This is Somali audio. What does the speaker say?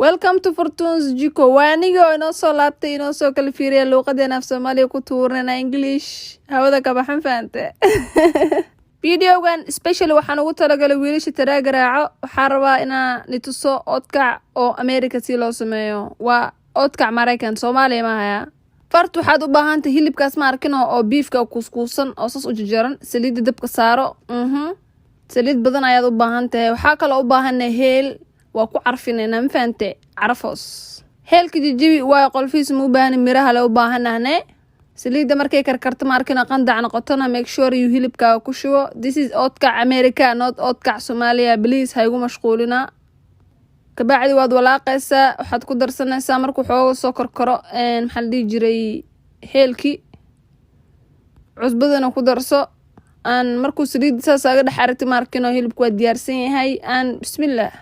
Welcome to Fortune's Jiko. Waaniga inoo soo laabtay inoo soo kala fiiriya luqadeena af Soomaaliya ku tuurnana English. Hawada ka baxan faante. Videogan especially waxaan ugu talagalay wiilasha taraaga raaco. Waxaan rabaa inaan nituso oodkac oo America si loo sameeyo. Waa oodkac Mareykan Soomaaliya ma haya. Fart waxaad u baahan tahay hilibkaas ma arkin oo beefka kuskuusan oo sas u jajaran saliid dabka saaro. Saliid badan ayaad u baahan tahay. Waxa kale u baahanay heel waa ku carfinayna ma faante carafos. Heelka jijibi waa qolfiis mu baahan miraha la u baahanahne. Saliida markay karkarto ma arkin qandac noqotona make sure you hilibka ku shubo. This is oodkac America not oodkac Soomaaliya. Please ha igu mashquulina. kabacdi waad walaaqaysaa waxaad ku darsanaysaa markuu xooga soo korkoro maxaa la jiray heelki cusbadana ku darso aan markuu saliid saas aga dhaxartay markino hilibku waa diyaarsan yahay aan bismillaah